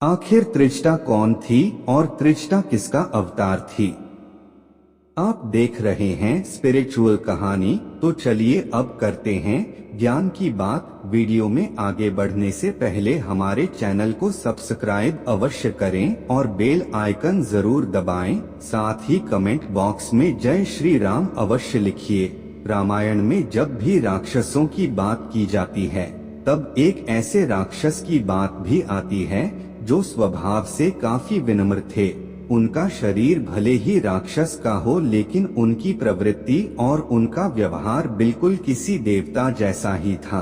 आखिर त्रिजटा कौन थी और त्रिजटा किसका अवतार थी? आप देख रहे हैं स्पिरिचुअल कहानी। तो चलिए अब करते हैं ज्ञान की बात। वीडियो में आगे बढ़ने से पहले हमारे चैनल को सब्सक्राइब अवश्य करें और बेल आइकन जरूर दबाएं। साथ ही कमेंट बॉक्स में जय श्री राम अवश्य लिखिए। रामायण में जब भी राक्षसों की बात की जाती है तब एक ऐसे राक्षस की बात भी आती है जो स्वभाव से काफी विनम्र थे। उनका शरीर भले ही राक्षस का हो, लेकिन उनकी प्रवृत्ति और उनका व्यवहार बिल्कुल किसी देवता जैसा ही था।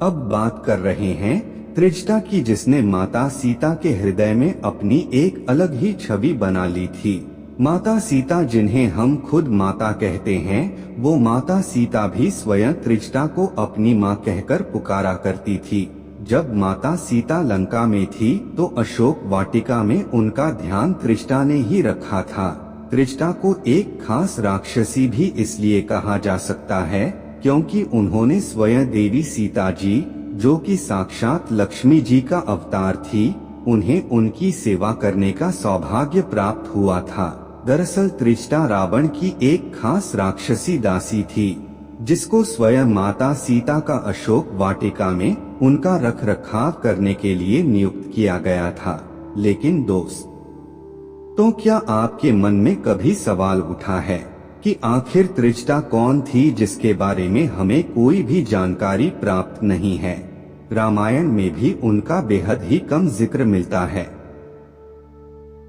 अब बात कर रहे हैं त्रिजटा की, जिसने माता सीता के हृदय में अपनी एक अलग ही छवि बना ली थी। माता सीता, जिन्हें हम खुद माता कहते हैं, वो माता सीता भी स्वयं त्रिजटा को अपनी माँ कहकर पुकारा करती थी। जब माता सीता लंका में थी तो अशोक वाटिका में उनका ध्यान त्रिजटा ने ही रखा था। त्रिजटा को एक खास राक्षसी भी इसलिए कहा जा सकता है क्योंकि उन्होंने स्वयं देवी सीता जी, जो कि साक्षात लक्ष्मी जी का अवतार थी, उन्हें उनकी सेवा करने का सौभाग्य प्राप्त हुआ था। दरअसल त्रिजटा रावण की एक खास राक्षसी दासी थी, जिसको स्वयं माता सीता का अशोक वाटिका में उनका रख रखाव करने के लिए नियुक्त किया गया था। लेकिन दोस्त, तो क्या आपके मन में कभी सवाल उठा है कि आखिर त्रिजटा कौन थी, जिसके बारे में हमें कोई भी जानकारी प्राप्त नहीं है? रामायण में भी उनका बेहद ही कम जिक्र मिलता है।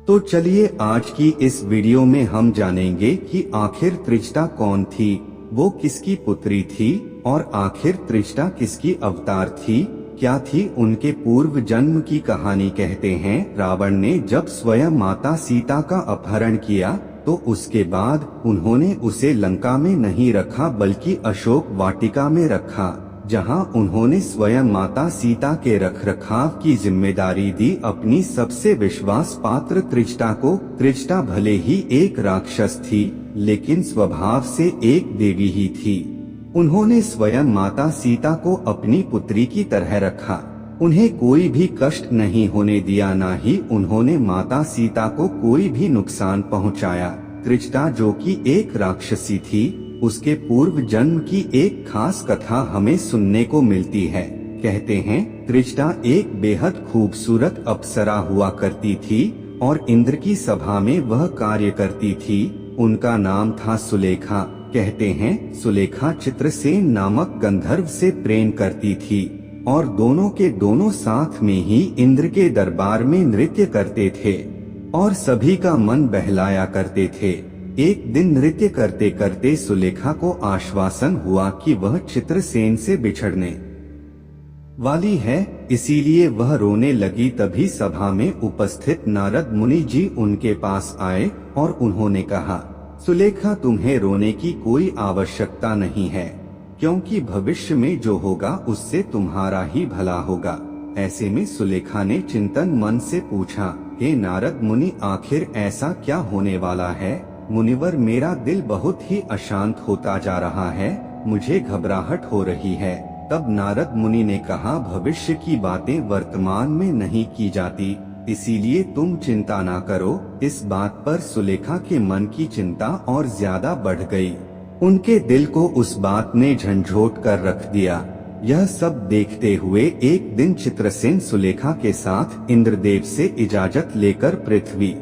तो चलिए आज की इस वीडियो में हम जानेंगे कि आखिर त्रिजटा कौन थी, वो किसकी पुत्री थी और आखिर त्रिजटा किसकी अवतार थी, क्या थी उनके पूर्व जन्म की कहानी। कहते हैं रावण ने जब स्वयं माता सीता का अपहरण किया तो उसके बाद उन्होंने उसे लंका में नहीं रखा बल्कि अशोक वाटिका में रखा, जहां उन्होंने स्वयं माता सीता के रखरखाव की जिम्मेदारी दी अपनी सबसे विश्वास पात्र त्रिजटा को। त्रिजटा भले ही एक राक्षस थी, लेकिन स्वभाव से एक देवी ही थी। उन्होंने स्वयं माता सीता को अपनी पुत्री की तरह रखा, उन्हें कोई भी कष्ट नहीं होने दिया, ना ही उन्होंने माता सीता को कोई भी नुकसान पहुंचाया। त्रिजटा, जो कि एक राक्षसी थी, उसके पूर्व जन्म की एक खास कथा हमें सुनने को मिलती है। कहते हैं त्रिजटा एक बेहद खूबसूरत अप्सरा हुआ करती थी और इंद्र की सभा में वह कार्य करती थी। उनका नाम था सुलेखा। कहते हैं सुलेखा चित्रसेन नामक गंधर्व से प्रेम करती थी और दोनों के दोनों साथ में ही इंद्र के दरबार में नृत्य करते थे और सभी का मन बहलाया करते थे। एक दिन नृत्य करते करते सुलेखा को आश्वासन हुआ कि वह चित्रसेन से बिछड़ने वाली है, इसीलिए वह रोने लगी। तभी सभा में उपस्थित नारद मुनि जी उनके पास आए और उन्होंने कहा, सुलेखा, तुम्हें रोने की कोई आवश्यकता नहीं है, क्योंकि भविष्य में जो होगा उससे तुम्हारा ही भला होगा। ऐसे में सुलेखा ने चिंतन मन से पूछा, हे नारद मुनि, आखिर ऐसा क्या होने वाला है? मुनिवर, मेरा दिल बहुत ही अशांत होता जा रहा है, मुझे घबराहट हो रही है। तब नारद मुनि ने कहा, भविष्य की बातें वर्तमान में नहीं की जाती, इसीलिए तुम चिंता ना करो। इस बात पर सुलेखा के मन की चिंता और ज्यादा बढ़ गई। उनके दिल को उस बात ने झंझोट कर रख दिया। यह सब देखते हुए एक दिन चित्रसेन सुलेखा के साथ इंद्रदेव से इजाजत लेकर पृथ्वी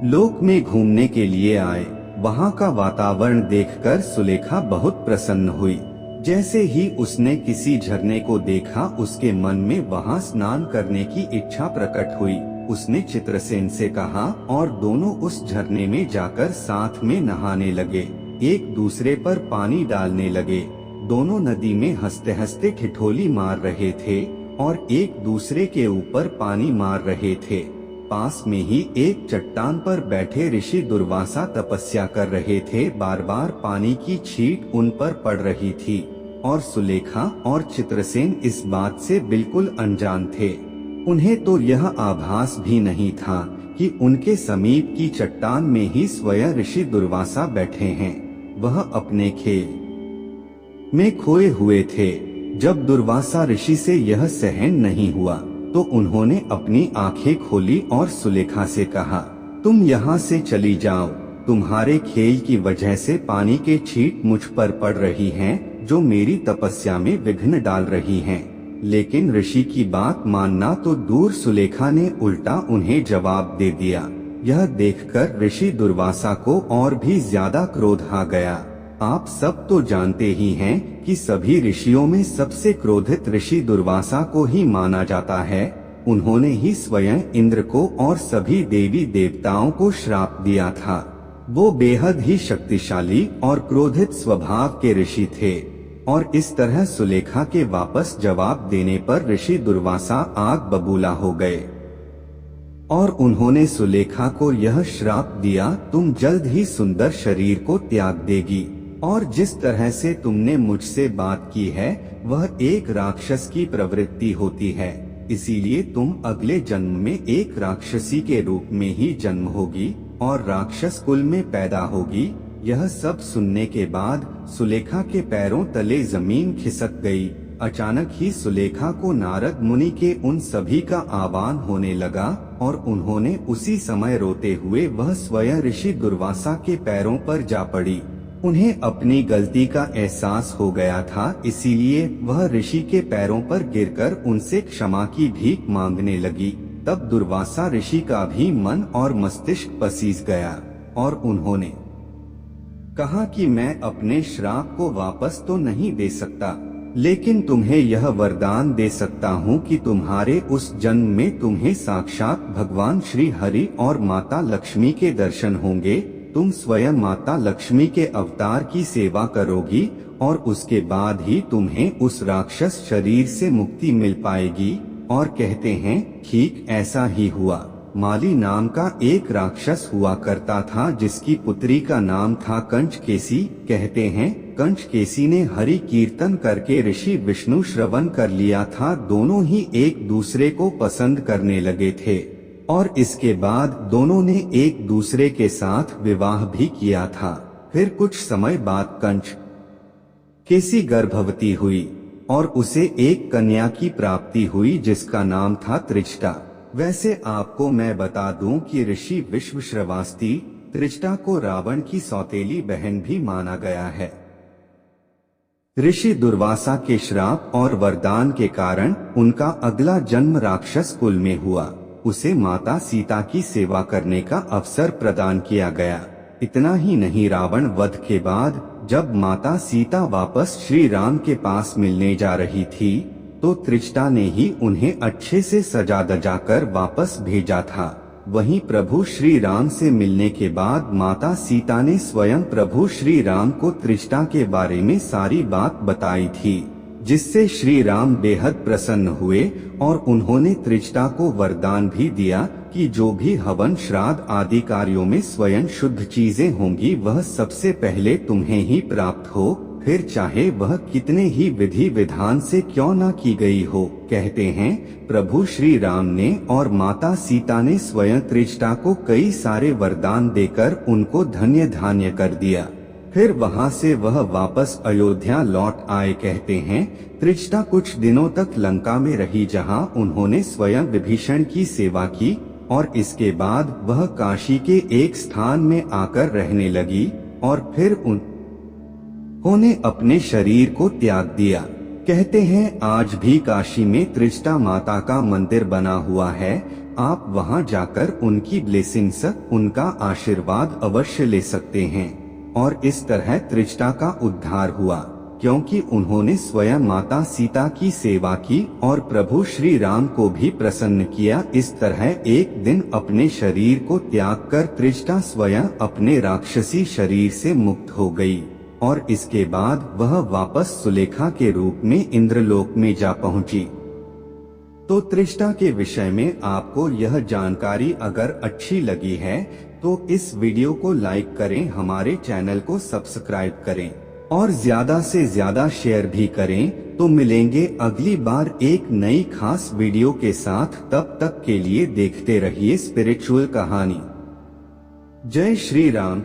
लोक में घूमने के लिए आए। वहाँ का वातावरण देखकर सुलेखा बहुत प्रसन्न हुई। जैसे ही उसने किसी झरने को देखा, उसके मन में वहाँ स्नान करने की इच्छा प्रकट हुई। उसने चित्रसेन से कहा और दोनों उस झरने में जाकर साथ में नहाने लगे, एक दूसरे पर पानी डालने लगे। दोनों नदी में हंसते हंसते ठिठोली मार रहे थे और एक दूसरे के ऊपर पानी मार रहे थे। पास में ही एक चट्टान पर बैठे ऋषि दुर्वासा तपस्या कर रहे थे। बार बार पानी की छींट उन पर पड़ रही थी और सुलेखा और चित्रसेन इस बात से बिल्कुल अनजान थे। उन्हें तो यह आभास भी नहीं था कि उनके समीप की चट्टान में ही स्वयं ऋषि दुर्वासा बैठे हैं। वह अपने खेल में खोए हुए थे। जब दुर्वासा ऋषि से यह सहन नहीं हुआ तो उन्होंने अपनी आंखें खोली और सुलेखा से कहा, तुम यहाँ से चली जाओ, तुम्हारे खेल की वजह से पानी के छींट मुझ पर पड़ रही हैं, जो मेरी तपस्या में विघ्न डाल रही हैं। लेकिन ऋषि की बात मानना तो दूर, सुलेखा ने उल्टा उन्हें जवाब दे दिया। यह देखकर ऋषि दुर्वासा को और भी ज्यादा क्रोध आ गया। आप सब तो जानते ही हैं कि सभी ऋषियों में सबसे क्रोधित ऋषि दुर्वासा को ही माना जाता है। उन्होंने ही स्वयं इंद्र को और सभी देवी देवताओं को श्राप दिया था। वो बेहद ही शक्तिशाली और क्रोधित स्वभाव के ऋषि थे और इस तरह सुलेखा के वापस जवाब देने पर ऋषि दुर्वासा आग बबूला हो गए और उन्होंने सुलेखा को यह श्राप दिया, तुम जल्द ही सुंदर शरीर को त्याग देगी और जिस तरह से तुमने मुझसे बात की है वह एक राक्षस की प्रवृत्ति होती है, इसीलिए तुम अगले जन्म में एक राक्षसी के रूप में ही जन्म होगी और राक्षस कुल में पैदा होगी। यह सब सुनने के बाद सुलेखा के पैरों तले जमीन खिसक गई। अचानक ही सुलेखा को नारद मुनि के उन सभी का आह्वान होने लगा और उन्होंने उसी समय रोते हुए वह स्वयं ऋषि दुर्वासा के पैरों पर जा पड़ी। उन्हें अपनी गलती का एहसास हो गया था, इसीलिए वह ऋषि के पैरों पर गिरकर उनसे क्षमा की भीख मांगने लगी। तब दुर्वासा ऋषि का भी मन और मस्तिष्क पसीज गया और उन्होंने कहा कि मैं अपने श्राप को वापस तो नहीं दे सकता, लेकिन तुम्हें यह वरदान दे सकता हूँ कि तुम्हारे उस जन्म में तुम्हें साक्षात भगवान श्री हरि और माता लक्ष्मी के दर्शन होंगे। तुम स्वयं माता लक्ष्मी के अवतार की सेवा करोगी और उसके बाद ही तुम्हें उस राक्षस शरीर से मुक्ति मिल पाएगी। और कहते हैं ठीक ऐसा ही हुआ। माली नाम का एक राक्षस हुआ करता था जिसकी पुत्री का नाम था कंचकेसी। कहते हैं कंचकेसी ने हरि कीर्तन करके ऋषि विष्णु श्रवण कर लिया था। दोनों ही एक दूसरे को पसंद करने लगे थे और इसके बाद दोनों ने एक दूसरे के साथ विवाह भी किया था। फिर कुछ समय बाद कंचकेसी गर्भवती हुई और उसे एक कन्या की प्राप्ति हुई जिसका नाम था त्रिजटा। वैसे आपको मैं बता दूं कि ऋषि विश्वश्रवास्ती त्रिजटा को रावण की सौतेली बहन भी माना गया है। ऋषि दुर्वासा के श्राप और वरदान के कारण उनका अगला जन्म राक्षस कुल में हुआ। उसे माता सीता की सेवा करने का अवसर प्रदान किया गया। इतना ही नहीं, रावण वध के बाद जब माता सीता वापस श्री राम के पास मिलने जा रही थी तो त्रिजटा ने ही उन्हें अच्छे से सजा धजा कर वापस भेजा था। वहीं प्रभु श्री राम से मिलने के बाद माता सीता ने स्वयं प्रभु श्री राम को त्रिजटा के बारे में सारी बात बताई थी, जिससे श्री राम बेहद प्रसन्न हुए और उन्होंने त्रिजटा को वरदान भी दिया कि जो भी हवन श्राद्ध आदि कार्यों में स्वयं शुद्ध चीजें होंगी वह सबसे पहले तुम्हें ही प्राप्त हो, फिर चाहे वह कितने ही विधि विधान से क्यों न की गई हो। कहते हैं प्रभु श्री राम ने और माता सीता ने स्वयं त्रिजटा को कई सारे वरदान देकर उनको धन्य धान्य कर दिया। फिर वहां से वह वापस अयोध्या लौट आए। कहते हैं त्रिजटा कुछ दिनों तक लंका में रही जहां उन्होंने स्वयं विभीषण की सेवा की और इसके बाद वह काशी के एक स्थान में आकर रहने लगी और फिर उन्होंने अपने शरीर को त्याग दिया। कहते हैं आज भी काशी में त्रिजटा माता का मंदिर बना हुआ है। आप वहां जाकर उनकी ब्लेसिंग्स, उनका आशीर्वाद अवश्य ले सकते हैं। और इस तरह त्रिजटा का उद्धार हुआ क्योंकि उन्होंने स्वयं माता सीता की सेवा की और प्रभु श्री राम को भी प्रसन्न किया। इस तरह एक दिन अपने शरीर को त्याग कर त्रिजटा स्वयं अपने राक्षसी शरीर से मुक्त हो गई और इसके बाद वह वापस सुलेखा के रूप में इंद्रलोक में जा पहुंची। तो त्रिजटा के विषय में आपको यह जानकारी अगर अच्छी लगी है तो इस वीडियो को लाइक करें, हमारे चैनल को सब्सक्राइब करें और ज्यादा से ज्यादा शेयर भी करें। तो मिलेंगे अगली बार एक नई खास वीडियो के साथ। तब तक के लिए देखते रहिए स्पिरिचुअल कहानी। जय श्री राम।